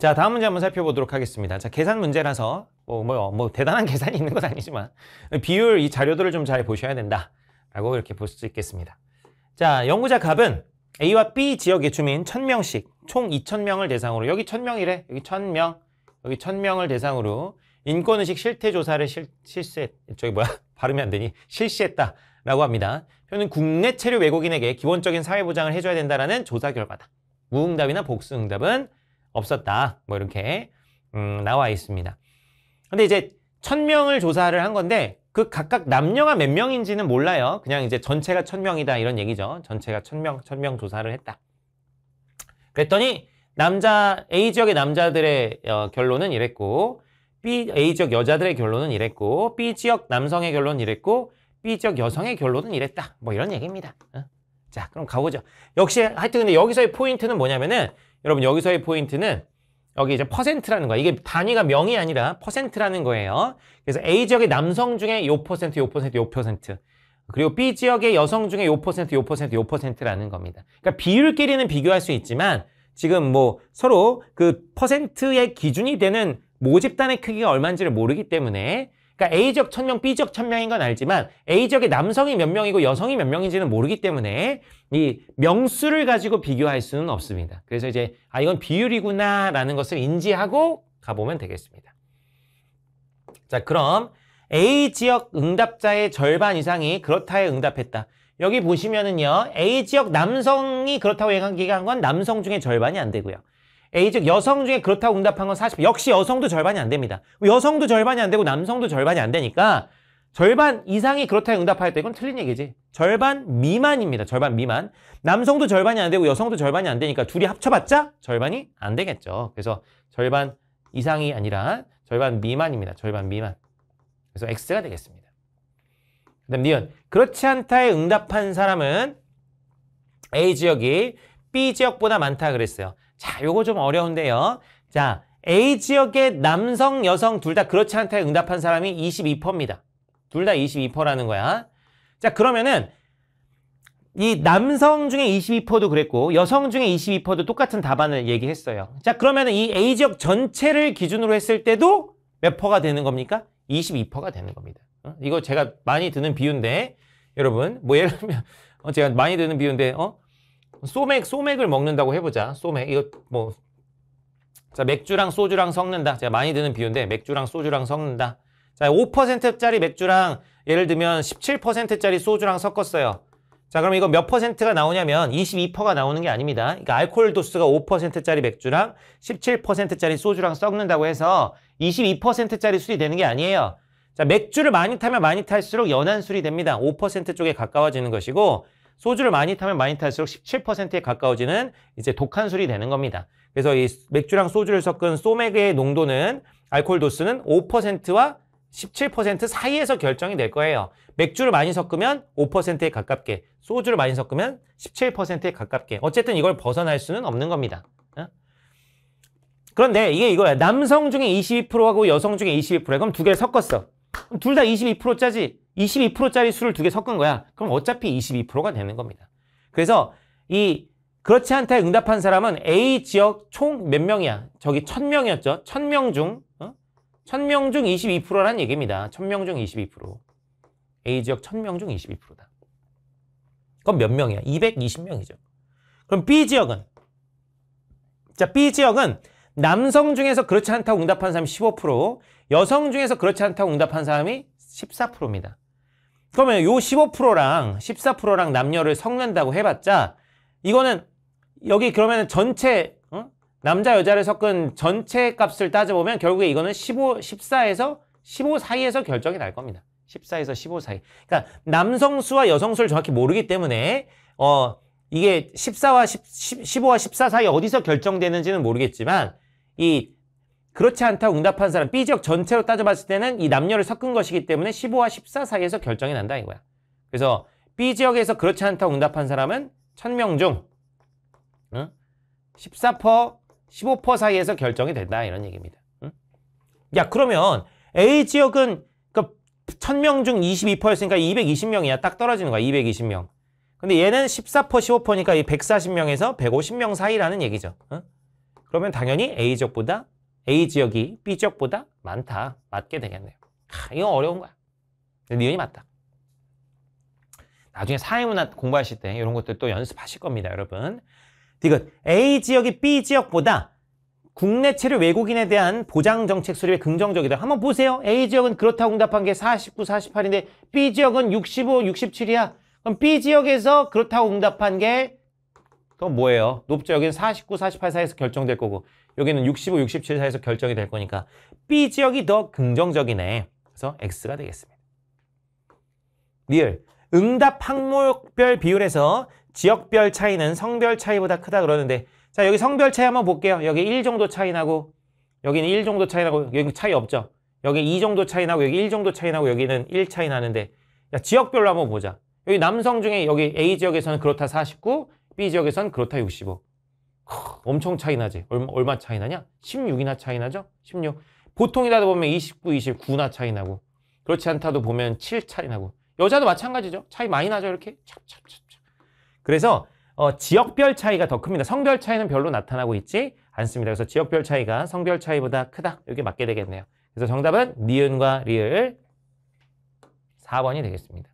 자, 다음 문제 한번 살펴보도록 하겠습니다. 자, 계산 문제라서 뭐 대단한 계산이 있는 건 아니지만 비율 이 자료들을 좀 잘 보셔야 된다라고 이렇게 볼 수 있겠습니다. 자, 연구자 갑은 A와 B 지역의 주민 1000명씩 총 2000명을 대상으로 여기 1000명이래. 여기 1000명. 여기 1000명을 대상으로 인권의식 실태조사를 발음이 안 되니 실시했다라고 합니다. 표는 국내 체류 외국인에게 기본적인 사회보장을 해줘야 된다라는 조사 결과다. 무응답이나 복수응답은 없었다. 뭐 이렇게 나와 있습니다. 근데 이제 1000명을 조사를 한 건데 그 각각 남녀가 몇 명인지는 몰라요. 그냥 이제 전체가 1000명이다 이런 얘기죠. 전체가 1000명 조사를 했다. 그랬더니 남자 A 지역의 남자들의 결론은 이랬고 A 지역 여자들의 결론은 이랬고 B 지역 남성의 결론은 이랬고 B 지역 여성의 결론은 이랬다. 뭐 이런 얘기입니다. 자, 그럼 가보죠. 역시 하여튼 근데 여기서의 포인트는 뭐냐면은 여러분 여기서의 포인트는 여기 이제 퍼센트라는 거야. 이게 단위가 명이 아니라 퍼센트라는 거예요. 그래서 A 지역의 남성 중에 요 퍼센트, 요 퍼센트, 요 퍼센트. 그리고 B 지역의 여성 중에 요 퍼센트, 요 퍼센트, 요 퍼센트라는 겁니다. 그러니까 비율끼리는 비교할 수 있지만 지금 뭐 서로 그 퍼센트의 기준이 되는 모집단의 크기가 얼마인지를 모르기 때문에 그러니까 A 지역 1000명, B 지역 1000명인 건 알지만 A 지역의 남성이 몇 명이고 여성이 몇 명인지는 모르기 때문에 이 명수를 가지고 비교할 수는 없습니다. 그래서 이제 이건 비율이구나 라는 것을 인지하고 가보면 되겠습니다. 자, 그럼 A 지역 응답자의 절반 이상이 그렇다에 응답했다. 여기 보시면은요, A 지역 남성이 그렇다고 얘기한 건 남성 중에 절반이 안 되고요. A 즉 여성 중에 그렇다고 응답한 건 40. 역시 여성도 절반이 안 됩니다. 여성도 절반이 안 되고 남성도 절반이 안 되니까 절반 이상이 그렇다고 응답하였다. 이건 틀린 얘기지. 절반 미만입니다. 절반 미만. 남성도 절반이 안 되고 여성도 절반이 안 되니까 둘이 합쳐봤자 절반이 안 되겠죠. 그래서 절반 이상이 아니라 절반 미만입니다. 절반 미만. 그래서 X가 되겠습니다. 그 다음 니은. 그렇지 않다에 응답한 사람은 A 지역이 B 지역보다 많다 그랬어요. 자, 요거 좀 어려운데요. 자, A 지역의 남성, 여성 둘 다 그렇지 않다에 응답한 사람이 22%입니다. 둘 다 22%라는 거야. 자, 그러면은 이 남성 중에 22%도 그랬고 여성 중에 22%도 똑같은 답안을 얘기했어요. 자, 그러면은 이 A 지역 전체를 기준으로 했을 때도 몇 퍼가 되는 겁니까? 22%가 되는 겁니다. 이거 제가 많이 드는 비유인데 여러분, 뭐 예를 들면 제가 많이 드는 비유인데 소맥을 먹는다고 해보자. 소맥 이거 뭐 자, 맥주랑 소주랑 섞는다. 제가 많이 드는 비유인데 맥주랑 소주랑 섞는다. 자, 5%짜리 맥주랑 예를 들면 17%짜리 소주랑 섞었어요. 자, 그럼 이거 몇 퍼센트가 나오냐면 22%가 나오는 게 아닙니다. 그러니까 알코올 도수가 5%짜리 맥주랑 17%짜리 소주랑 섞는다고 해서 22%짜리 술이 되는 게 아니에요. 자, 맥주를 많이 타면 많이 탈수록 연한 술이 됩니다. 5% 쪽에 가까워지는 것이고 소주를 많이 타면 많이 탈수록 17%에 가까워지는 이제 독한 술이 되는 겁니다. 그래서 이 맥주랑 소주를 섞은 소맥의 농도는 알코올 도수는 5%와 17% 사이에서 결정이 될 거예요. 맥주를 많이 섞으면 5%에 가깝게, 소주를 많이 섞으면 17%에 가깝게. 어쨌든 이걸 벗어날 수는 없는 겁니다. 그런데 이게 이거야. 남성 중에 22%하고 여성 중에 22%야. 그럼 두 개를 섞었어. 둘 다 22%짜리 22%짜리 술을 두 개 섞은 거야. 그럼 어차피 22%가 되는 겁니다. 그래서 이 그렇지 않다에 응답한 사람은 A 지역 총 몇 명이야? 저기 1000명이었죠. 1000명 중 1000명 중 22%라는 얘기입니다. 1000명 중 22%. A 지역 1000명 중 22%다. 그럼 몇 명이야? 220명이죠. 그럼 B 지역은? 자, B 지역은 남성 중에서 그렇지 않다고 응답한 사람이 15%, 여성 중에서 그렇지 않다고 응답한 사람이 14%입니다. 그러면 요 15%랑 14%랑 남녀를 섞는다고 해봤자 이거는 여기 그러면 전체 남자 여자를 섞은 전체 값을 따져보면 결국에 이거는 14에서 15 사이에서 결정이 날 겁니다. 14에서 15 사이. 그러니까 남성 수와 여성 수를 정확히 모르기 때문에 이게 15와 14 사이 어디서 결정되는지는 모르겠지만 이 그렇지 않다고 응답한 사람 B 지역 전체로 따져봤을 때는 이 남녀를 섞은 것이기 때문에 15와 14 사이에서 결정이 난다 이거야. 그래서 B 지역에서 그렇지 않다고 응답한 사람은 1000명 중 14%, 15% 사이에서 결정이 된다 이런 얘기입니다. 야, 그러면 A 지역은 그러니까 1000명 중 22%였으니까 220명이야. 딱 떨어지는 거야. 220명. 근데 얘는 14%, 15%니까 이 140명에서 150명 사이라는 얘기죠. 그러면 당연히 A 지역이 B 지역보다 많다. 맞게 되겠네요. 이거 어려운 거야. 니은이 맞다. 나중에 사회문화 공부하실 때 이런 것들 또 연습하실 겁니다, 여러분. 디귿. A 지역이 B 지역보다 국내 체류 외국인에 대한 보장 정책 수립에 긍정적이다. 한번 보세요. A 지역은 그렇다고 응답한 게 49, 48인데 B 지역은 65, 67이야. 그럼 B 지역에서 그렇다고 응답한 게 또 뭐예요? 높죠. 여기는 49, 48 사이에서 결정될 거고 여기는 65, 67 사이에서 결정이 될 거니까 B 지역이 더 긍정적이네. 그래서 X가 되겠습니다. 리을. 응답 항목별 비율에서 지역별 차이는 성별 차이보다 크다 그러는데 자, 여기 성별 차이 한번 볼게요. 여기 1 정도 차이 나고 여기는 1 정도 차이 나고 여기 차이 없죠. 여기 2 정도 차이 나고 여기 1 정도 차이 나고 여기는 1 차이 나는데 야, 지역별로 한번 보자. 여기 남성 중에 여기 A 지역에서는 그렇다 49, B 지역에서는 그렇다 65. 엄청 차이 나지. 얼마 차이 나냐? 16이나 차이 나죠? 16. 보통이라도 보면 29, 29나 차이 나고 그렇지 않다도 보면 7 차이 나고 여자도 마찬가지죠. 차이 많이 나죠. 이렇게 찹찹찹찹. 그래서 지역별 차이가 더 큽니다. 성별 차이는 별로 나타나고 있지 않습니다. 그래서 지역별 차이가 성별 차이보다 크다. 이렇게 맞게 되겠네요. 그래서 정답은 니은과 리을 4번이 되겠습니다.